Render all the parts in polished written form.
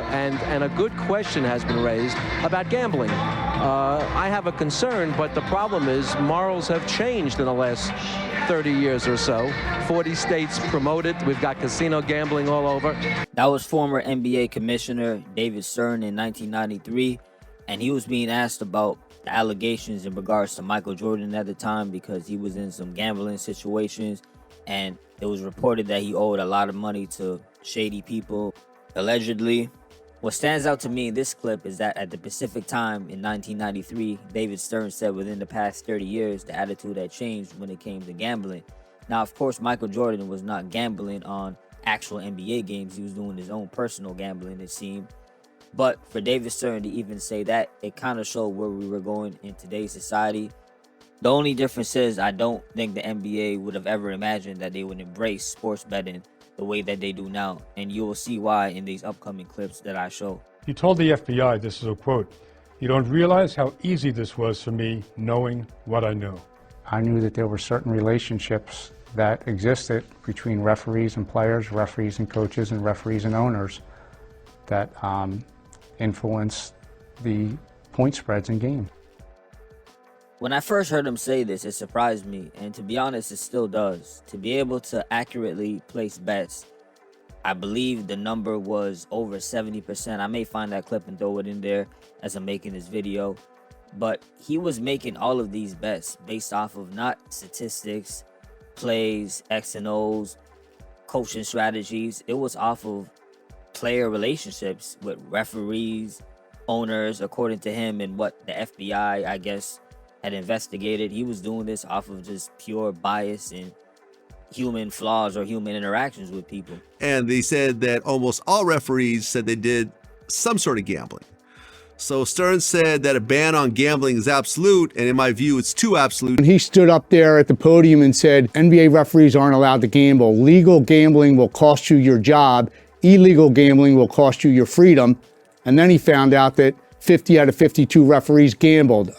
And a good question has been raised about gambling. I have a concern, but the problem is morals have changed in the last 30 years or so. 40 states promote it. We've got casino gambling all over. That was former NBA Commissioner David Stern in 1993, and he was being asked about the allegations in regards to Michael Jordan at the time because he was in some gambling situations, and it was reported that he owed a lot of money to shady people, allegedly. What stands out to me in this clip is that at the Pacific time in 1993, David Stern said within the past 30 years, the attitude had changed when it came to gambling. Now, of course, Michael Jordan was not gambling on actual NBA games. He was doing his own personal gambling, it seemed. But for David Stern to even say that, it kind of showed where we were going in today's society. The only difference is I don't think the NBA would have ever imagined that they would embrace sports betting the way that they do now. And you will see why in these upcoming clips that I show. He told the FBI, this is a quote, "You don't realize how easy this was for me knowing what I know." I knew that there were certain relationships that existed between referees and players, referees and coaches, and referees and owners that influence the point spreads in games. When I first heard him say this, it surprised me, and to be honest, it still does. To be able to accurately place bets, I believe the number was over 70%. I may find that clip and throw it in there as I'm making this video. But he was making all of these bets based off of not statistics, plays, X and O's, coaching strategies. It was off of player relationships with referees, owners, according to him, and what the FBI, I guess, had investigated. He was doing this off of just pure bias and human flaws or human interactions with people. And they said that almost all referees said they did some sort of gambling. So Stern said that a ban on gambling is absolute, and in my view, it's too absolute. He stood up there at the podium and said, NBA referees aren't allowed to gamble. Legal gambling will cost you your job. Illegal gambling will cost you your freedom. And then he found out that 50 out of 52 referees gambled.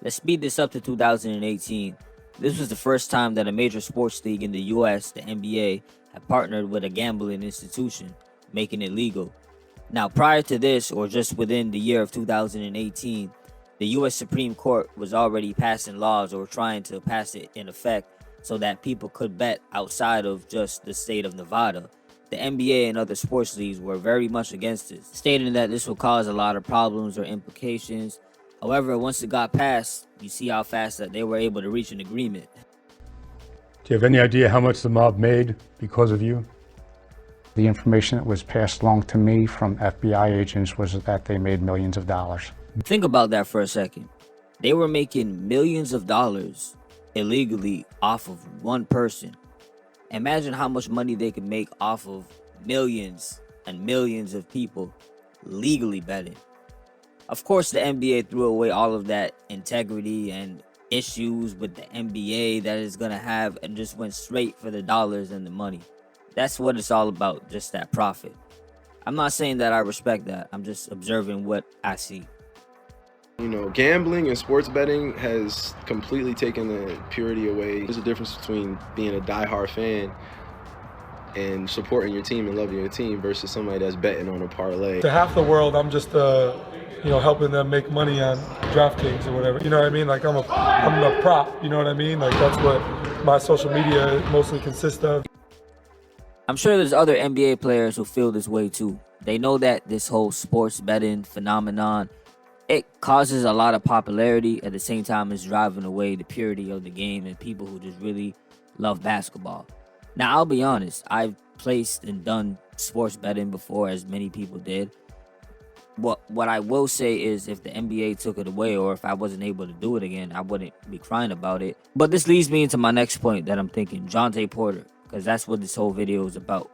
Let's speed this up to 2018. This was the first time that a major sports league in the US, the NBA, had partnered with a gambling institution, making it legal. Now, prior to this, or just within the year of 2018, the US Supreme Court was already passing laws or trying to pass it in effect so that people could bet outside of just the state of Nevada. The NBA and other sports leagues were very much against this, stating that this would cause a lot of problems or implications. However, once it got passed, you see how fast that they were able to reach an agreement. Do you have any idea how much the mob made because of you? The information that was passed along to me from FBI agents was that they made millions of dollars. Think about that for a second. They were making millions of dollars illegally off of one person. Imagine how much money they could make off of millions and millions of people legally betting. Of course, the NBA threw away all of that integrity and issues with the NBA that it's going to have and just went straight for the dollars and the money. That's what it's all about, just that profit. I'm not saying that I respect that. I'm just observing what I see. You know, gambling and sports betting has completely taken the purity away. There's a difference between being a diehard fan and supporting your team and loving your team versus somebody that's betting on a parlay. To half the world, I'm just helping them make money on DraftKings or whatever. You know what I mean? Like I'm a prop. You know what I mean? Like that's what my social media mostly consists of. I'm sure there's other NBA players who feel this way too. They know that this whole sports betting phenomenon, it causes a lot of popularity. At the same time, it's driving away the purity of the game and people who just really love basketball. Now, I'll be honest. I've placed and done sports betting before, as many people did. What I will say is if the NBA took it away or if I wasn't able to do it again, I wouldn't be crying about it. But this leads me into my next point that I'm thinking, Jontay Porter, because that's what this whole video is about.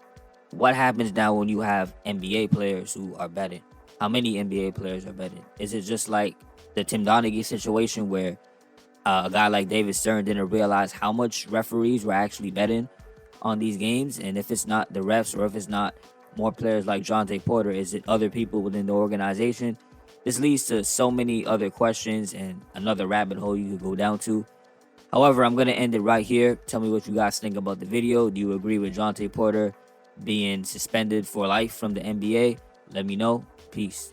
What happens now when you have NBA players who are betting? How many NBA players are betting? Is it just like the Tim Donaghy situation where a guy like David Stern didn't realize how much referees were actually betting on these games? And if it's not the refs or if it's not more players like Jontay Porter, is it other people within the organization? This leads to so many other questions and another rabbit hole you could go down to. However, I'm going to end it right here. Tell me what you guys think about the video. Do you agree with Jontay Porter being suspended for life from the NBA? Let me know. Peace.